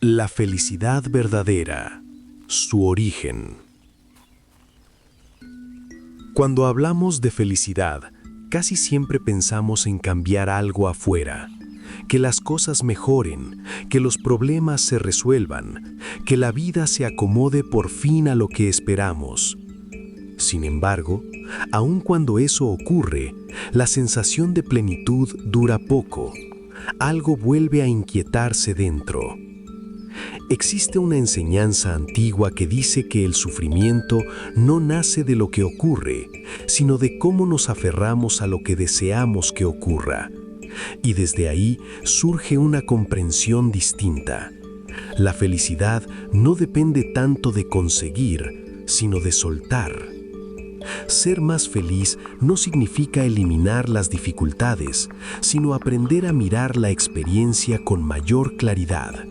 La felicidad verdadera, su origen. Cuando hablamos de felicidad, casi siempre pensamos en cambiar algo afuera, que las cosas mejoren, que los problemas se resuelvan, que la vida se acomode por fin a lo que esperamos. Sin embargo, aun cuando eso ocurre, la sensación de plenitud dura poco. Algo vuelve a inquietarse dentro. Existe una enseñanza antigua que dice que el sufrimiento no nace de lo que ocurre, sino de cómo nos aferramos a lo que deseamos que ocurra. Y desde ahí surge una comprensión distinta. La felicidad no depende tanto de conseguir, sino de soltar. Ser más feliz no significa eliminar las dificultades, sino aprender a mirar la experiencia con mayor claridad.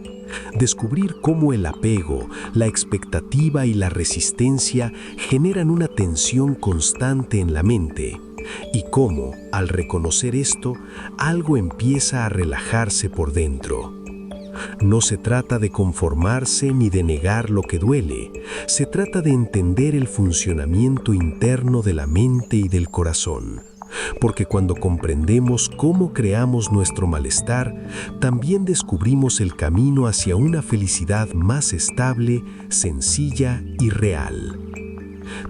Descubrir cómo el apego, la expectativa y la resistencia generan una tensión constante en la mente, y cómo, al reconocer esto, algo empieza a relajarse por dentro. No se trata de conformarse ni de negar lo que duele, se trata de entender el funcionamiento interno de la mente y del corazón. Porque cuando comprendemos cómo creamos nuestro malestar, también descubrimos el camino hacia una felicidad más estable, sencilla y real.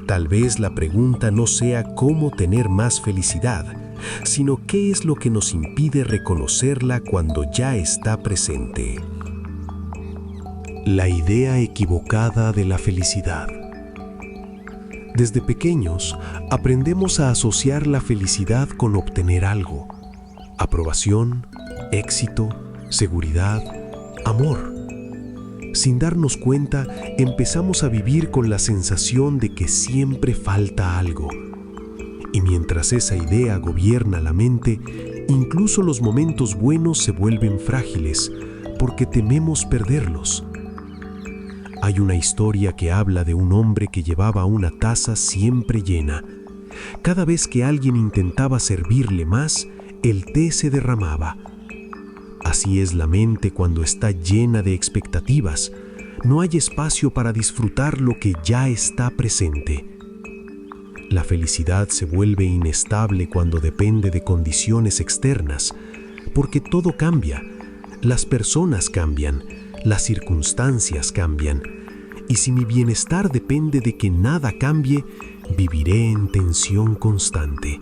Tal vez la pregunta no sea cómo tener más felicidad, sino qué es lo que nos impide reconocerla cuando ya está presente. La idea equivocada de la felicidad. Desde pequeños, aprendemos a asociar la felicidad con obtener algo: aprobación, éxito, seguridad, amor. Sin darnos cuenta, empezamos a vivir con la sensación de que siempre falta algo. Y mientras esa idea gobierna la mente, incluso los momentos buenos se vuelven frágiles, porque tememos perderlos. Hay una historia que habla de un hombre que llevaba una taza siempre llena. Cada vez que alguien intentaba servirle más, el té se derramaba. Así es la mente cuando está llena de expectativas. No hay espacio para disfrutar lo que ya está presente. La felicidad se vuelve inestable cuando depende de condiciones externas, porque todo cambia. Las personas cambian, las circunstancias cambian. Y si mi bienestar depende de que nada cambie, viviré en tensión constante.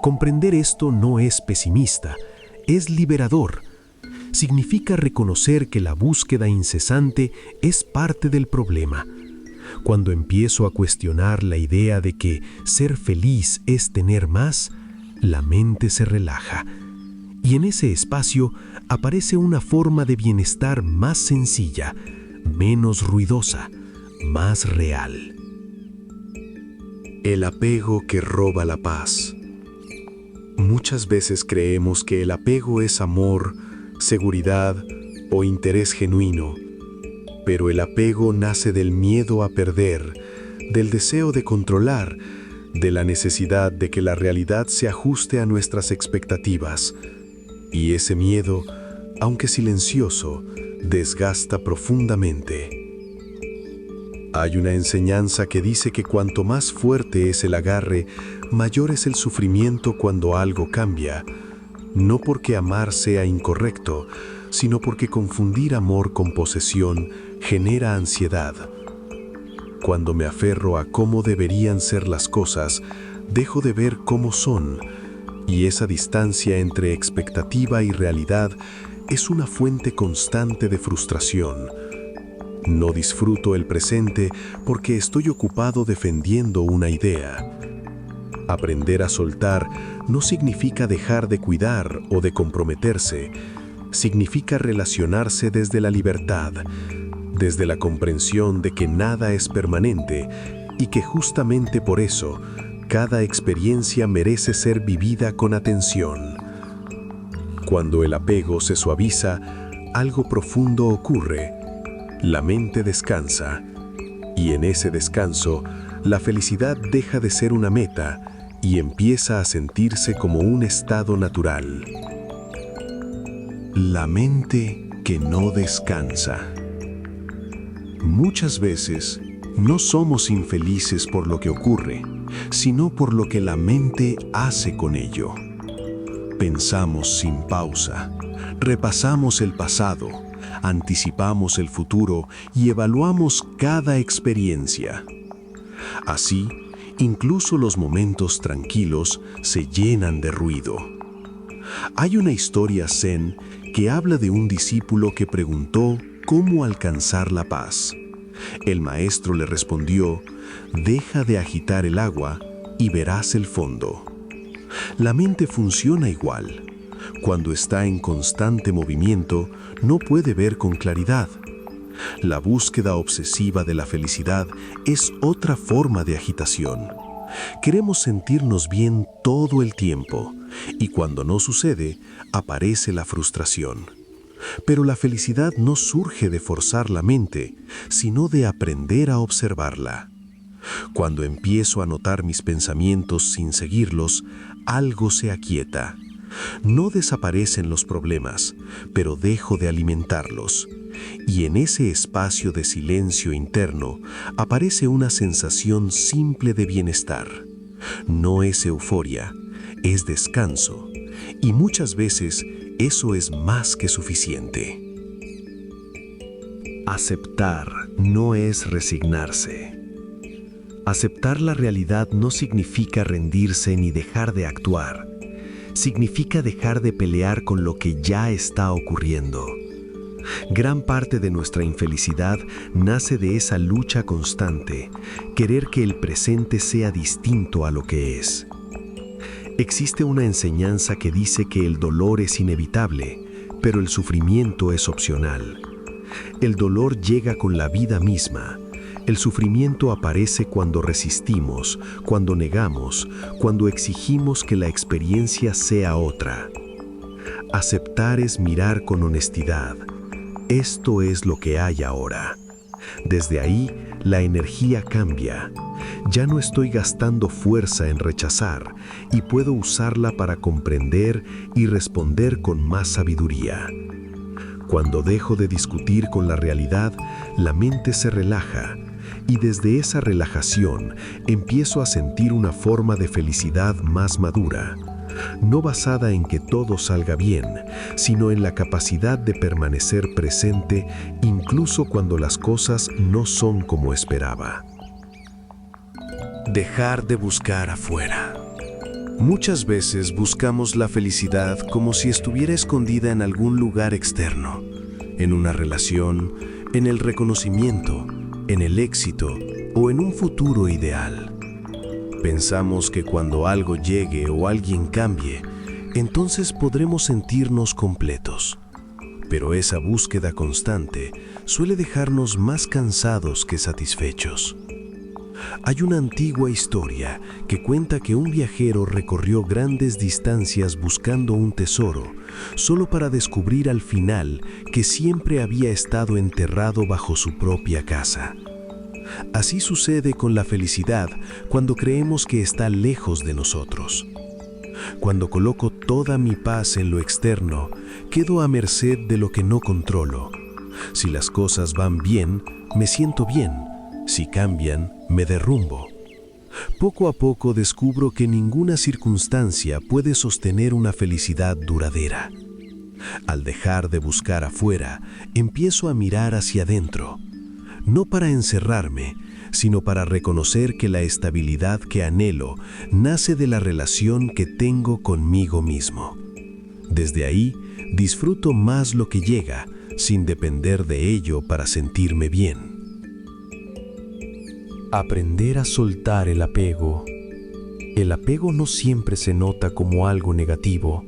Comprender esto no es pesimista, es liberador. Significa reconocer que la búsqueda incesante es parte del problema. Cuando empiezo a cuestionar la idea de que ser feliz es tener más, la mente se relaja. Y en ese espacio aparece una forma de bienestar más sencilla, menos ruidosa, más real. El apego que roba la paz. Muchas veces creemos que el apego es amor, seguridad o interés genuino, pero el apego nace del miedo a perder, del deseo de controlar, de la necesidad de que la realidad se ajuste a nuestras expectativas. Y ese miedo, aunque silencioso, desgasta profundamente. Hay una enseñanza que dice que cuanto más fuerte es el agarre, mayor es el sufrimiento cuando algo cambia, no porque amar sea incorrecto, sino porque confundir amor con posesión genera ansiedad. Cuando me aferro a cómo deberían ser las cosas, dejo de ver cómo son, y esa distancia entre expectativa y realidad es una fuente constante de frustración. No disfruto el presente porque estoy ocupado defendiendo una idea. Aprender a soltar no significa dejar de cuidar o de comprometerse. Significa relacionarse desde la libertad, desde la comprensión de que nada es permanente y que justamente por eso, cada experiencia merece ser vivida con atención. Cuando el apego se suaviza, algo profundo ocurre. La mente descansa, y en ese descanso, la felicidad deja de ser una meta y empieza a sentirse como un estado natural. La mente que no descansa. Muchas veces no somos infelices por lo que ocurre, sino por lo que la mente hace con ello. Pensamos sin pausa, repasamos el pasado, anticipamos el futuro y evaluamos cada experiencia. Así, incluso los momentos tranquilos se llenan de ruido. Hay una historia zen que habla de un discípulo que preguntó cómo alcanzar la paz. El maestro le respondió: deja de agitar el agua y verás el fondo. La mente funciona igual. Cuando está en constante movimiento, no puede ver con claridad. La búsqueda obsesiva de la felicidad es otra forma de agitación. Queremos sentirnos bien todo el tiempo, y cuando no sucede, aparece la frustración. Pero la felicidad no surge de forzar la mente, sino de aprender a observarla. Cuando empiezo a notar mis pensamientos sin seguirlos, algo se aquieta. No desaparecen los problemas, pero dejo de alimentarlos. Y en ese espacio de silencio interno aparece una sensación simple de bienestar. No es euforia, es descanso. Y muchas veces eso es más que suficiente. Aceptar no es resignarse. Aceptar la realidad no significa rendirse ni dejar de actuar. Significa dejar de pelear con lo que ya está ocurriendo. Gran parte de nuestra infelicidad nace de esa lucha constante, querer que el presente sea distinto a lo que es. Existe una enseñanza que dice que el dolor es inevitable, pero el sufrimiento es opcional. El dolor llega con la vida misma. El sufrimiento aparece cuando resistimos, cuando negamos, cuando exigimos que la experiencia sea otra. Aceptar es mirar con honestidad. Esto es lo que hay ahora. Desde ahí, la energía cambia. Ya no estoy gastando fuerza en rechazar y puedo usarla para comprender y responder con más sabiduría. Cuando dejo de discutir con la realidad, la mente se relaja. Y desde esa relajación empiezo a sentir una forma de felicidad más madura, no basada en que todo salga bien, sino en la capacidad de permanecer presente incluso cuando las cosas no son como esperaba. Dejar de buscar afuera. Muchas veces buscamos la felicidad como si estuviera escondida en algún lugar externo, en una relación, en el reconocimiento, en el éxito o en un futuro ideal. Pensamos que cuando algo llegue o alguien cambie, entonces podremos sentirnos completos. Pero esa búsqueda constante suele dejarnos más cansados que satisfechos. Hay una antigua historia que cuenta que un viajero recorrió grandes distancias buscando un tesoro, solo para descubrir al final que siempre había estado enterrado bajo su propia casa. Así sucede con la felicidad cuando creemos que está lejos de nosotros. Cuando coloco toda mi paz en lo externo, quedo a merced de lo que no controlo. Si las cosas van bien, me siento bien. Si cambian, me derrumbo. Poco a poco descubro que ninguna circunstancia puede sostener una felicidad duradera. Al dejar de buscar afuera, empiezo a mirar hacia adentro. No para encerrarme, sino para reconocer que la estabilidad que anhelo nace de la relación que tengo conmigo mismo. Desde ahí, disfruto más lo que llega, sin depender de ello para sentirme bien. Aprender a soltar el apego. El apego no siempre se nota como algo negativo.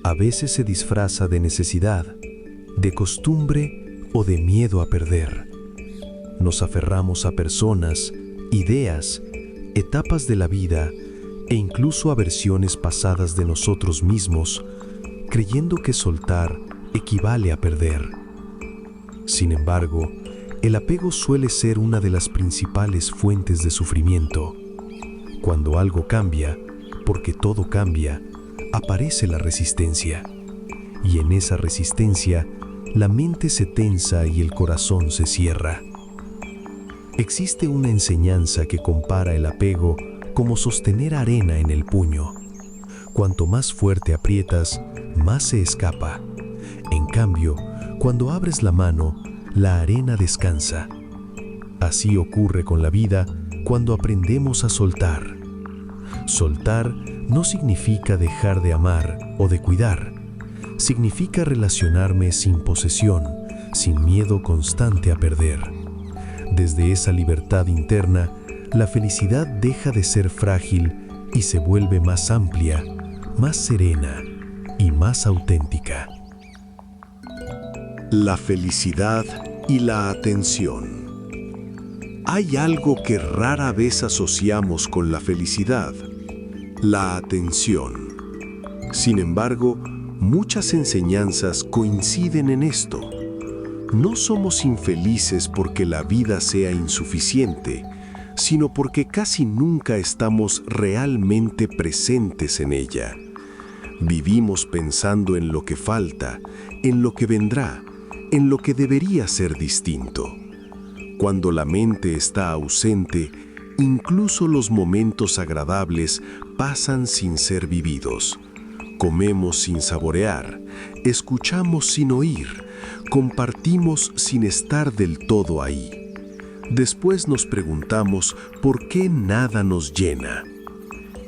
A veces se disfraza de necesidad, de costumbre o de miedo a perder. Nos aferramos a personas, ideas, etapas de la vida e incluso a versiones pasadas de nosotros mismos, creyendo que soltar equivale a perder. Sin embargo, el apego suele ser una de las principales fuentes de sufrimiento. Cuando algo cambia, porque todo cambia, aparece la resistencia. Y en esa resistencia la mente se tensa y el corazón se cierra. Existe una enseñanza que compara el apego como sostener arena en el puño. Cuanto más fuerte aprietas, más se escapa. En cambio, cuando abres la mano, la arena descansa. Así ocurre con la vida cuando aprendemos a soltar. Soltar no significa dejar de amar o de cuidar. Significa relacionarme sin posesión, sin miedo constante a perder. Desde esa libertad interna, la felicidad deja de ser frágil y se vuelve más amplia, más serena y más auténtica. La felicidad y la atención. Hay algo que rara vez asociamos con la felicidad: la atención. Sin embargo, muchas enseñanzas coinciden en esto. No somos infelices porque la vida sea insuficiente, sino porque casi nunca estamos realmente presentes en ella. Vivimos pensando en lo que falta, en lo que vendrá, en lo que debería ser distinto. Cuando la mente está ausente, incluso los momentos agradables pasan sin ser vividos. Comemos sin saborear, escuchamos sin oír, compartimos sin estar del todo ahí. Después nos preguntamos por qué nada nos llena.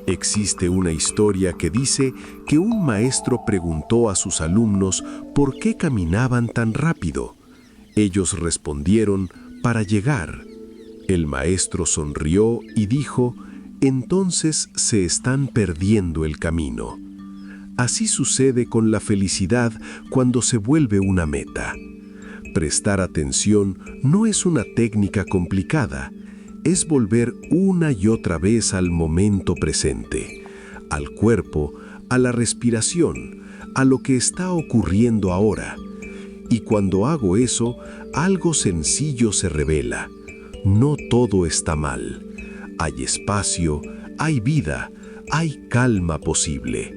Existe una historia que dice que un maestro preguntó a sus alumnos por qué caminaban tan rápido. Ellos respondieron: para llegar. El maestro sonrió y dijo: entonces se están perdiendo el camino. Así sucede con la felicidad cuando se vuelve una meta. Prestar atención no es una técnica complicada, es volver una y otra vez al momento presente, al cuerpo, a la respiración, a lo que está ocurriendo ahora. Y cuando hago eso, algo sencillo se revela. No todo está mal. Hay espacio, hay vida, hay calma posible.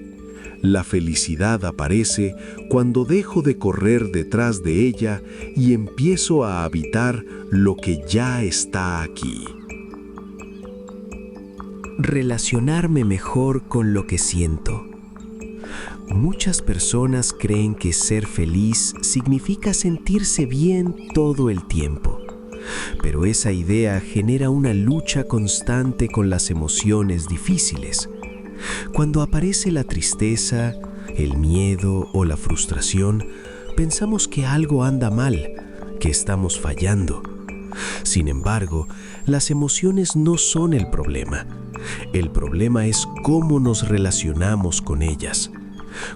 La felicidad aparece cuando dejo de correr detrás de ella y empiezo a habitar lo que ya está aquí. Relacionarme mejor con lo que siento. Muchas personas creen que ser feliz significa sentirse bien todo el tiempo, pero esa idea genera una lucha constante con las emociones difíciles. Cuando aparece la tristeza, el miedo o la frustración, pensamos que algo anda mal, que estamos fallando. Sin embargo, las emociones no son el problema. El problema es cómo nos relacionamos con ellas.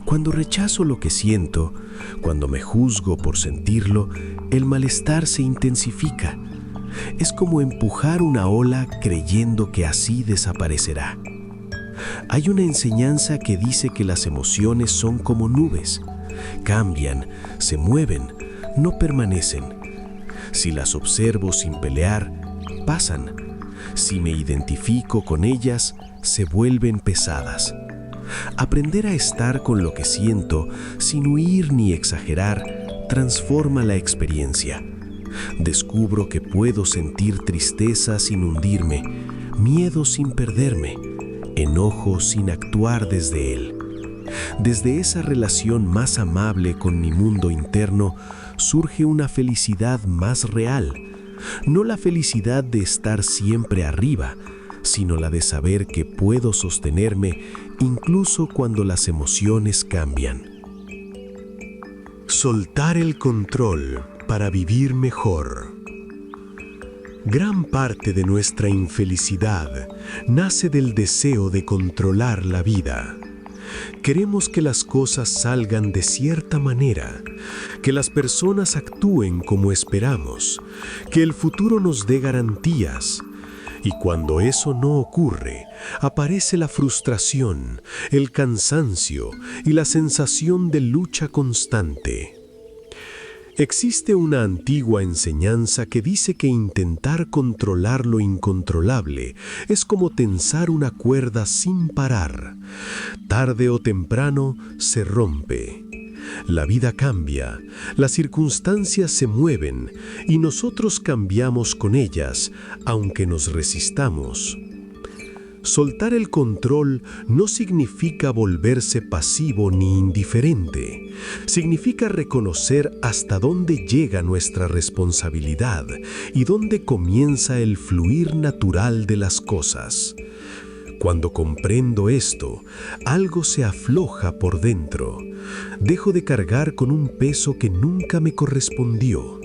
Cuando rechazo lo que siento, cuando me juzgo por sentirlo, el malestar se intensifica. Es como empujar una ola creyendo que así desaparecerá. Hay una enseñanza que dice que las emociones son como nubes. Cambian, se mueven, no permanecen. Si las observo sin pelear, pasan. Si me identifico con ellas, se vuelven pesadas. Aprender a estar con lo que siento, sin huir ni exagerar, transforma la experiencia. Descubro que puedo sentir tristeza sin hundirme, miedo sin perderme, enojo sin actuar desde él. Desde esa relación más amable con mi mundo interno surge una felicidad más real. No la felicidad de estar siempre arriba, sino la de saber que puedo sostenerme incluso cuando las emociones cambian. Soltar el control para vivir mejor. Gran parte de nuestra infelicidad nace del deseo de controlar la vida. Queremos que las cosas salgan de cierta manera, que las personas actúen como esperamos, que el futuro nos dé garantías. Y cuando eso no ocurre, aparece la frustración, el cansancio y la sensación de lucha constante. Existe una antigua enseñanza que dice que intentar controlar lo incontrolable es como tensar una cuerda sin parar. Tarde o temprano se rompe. La vida cambia, las circunstancias se mueven y nosotros cambiamos con ellas, aunque nos resistamos. Soltar el control no significa volverse pasivo ni indiferente. Significa reconocer hasta dónde llega nuestra responsabilidad y dónde comienza el fluir natural de las cosas. Cuando comprendo esto, algo se afloja por dentro. Dejo de cargar con un peso que nunca me correspondió.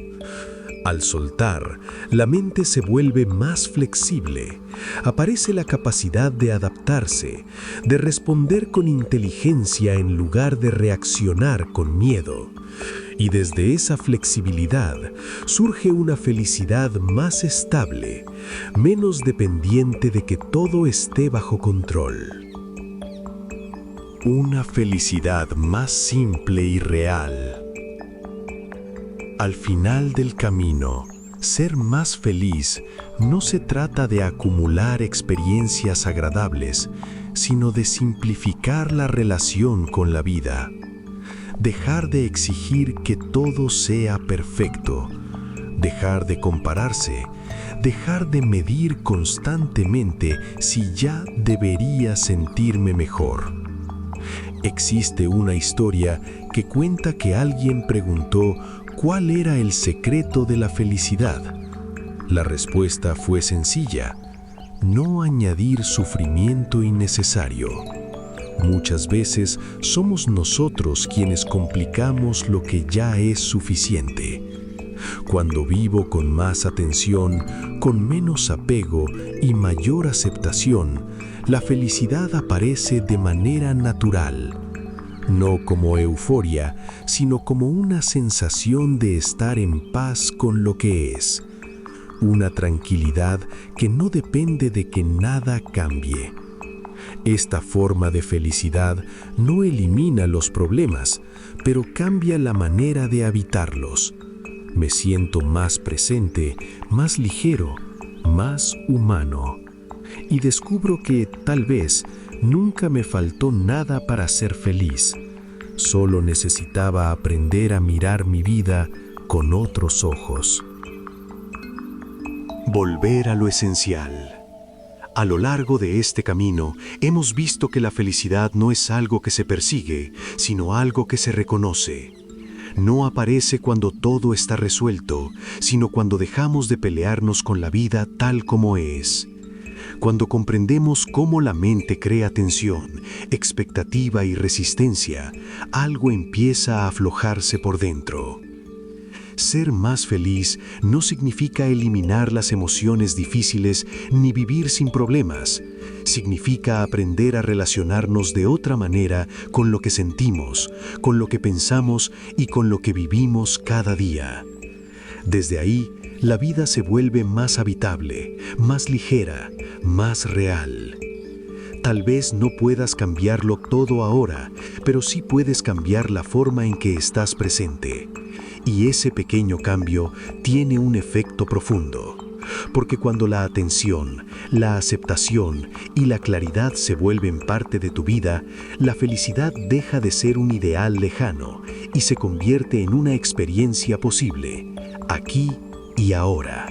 Al soltar, la mente se vuelve más flexible. Aparece la capacidad de adaptarse, de responder con inteligencia en lugar de reaccionar con miedo. Y desde esa flexibilidad surge una felicidad más estable, menos dependiente de que todo esté bajo control. Una felicidad más simple y real. Al final del camino, ser más feliz no se trata de acumular experiencias agradables, sino de simplificar la relación con la vida. Dejar de exigir que todo sea perfecto, dejar de compararse, dejar de medir constantemente si ya debería sentirme mejor. Existe una historia que cuenta que alguien preguntó ¿cuál era el secreto de la felicidad? La respuesta fue sencilla: no añadir sufrimiento innecesario. Muchas veces somos nosotros quienes complicamos lo que ya es suficiente. Cuando vivo con más atención, con menos apego y mayor aceptación, la felicidad aparece de manera natural. No como euforia, sino como una sensación de estar en paz con lo que es. Una tranquilidad que no depende de que nada cambie. Esta forma de felicidad no elimina los problemas, pero cambia la manera de habitarlos. Me siento más presente, más ligero, más humano. Y descubro que, tal vez, nunca me faltó nada para ser feliz. Solo necesitaba aprender a mirar mi vida con otros ojos. Volver a lo esencial. A lo largo de este camino, hemos visto que la felicidad no es algo que se persigue, sino algo que se reconoce. No aparece cuando todo está resuelto, sino cuando dejamos de pelearnos con la vida tal como es. Cuando comprendemos cómo la mente crea tensión, expectativa y resistencia, algo empieza a aflojarse por dentro. Ser más feliz no significa eliminar las emociones difíciles ni vivir sin problemas. Significa aprender a relacionarnos de otra manera con lo que sentimos, con lo que pensamos y con lo que vivimos cada día. Desde ahí, la vida se vuelve más habitable, más ligera, más real. Tal vez no puedas cambiarlo todo ahora, pero sí puedes cambiar la forma en que estás presente. Y ese pequeño cambio tiene un efecto profundo, porque cuando la atención, la aceptación y la claridad se vuelven parte de tu vida, la felicidad deja de ser un ideal lejano y se convierte en una experiencia posible, aquí y ahora.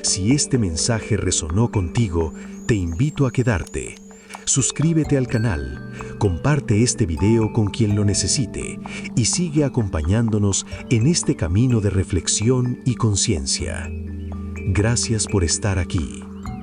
Si este mensaje resonó contigo, te invito a quedarte. Suscríbete al canal, comparte este video con quien lo necesite y sigue acompañándonos en este camino de reflexión y conciencia. Gracias por estar aquí.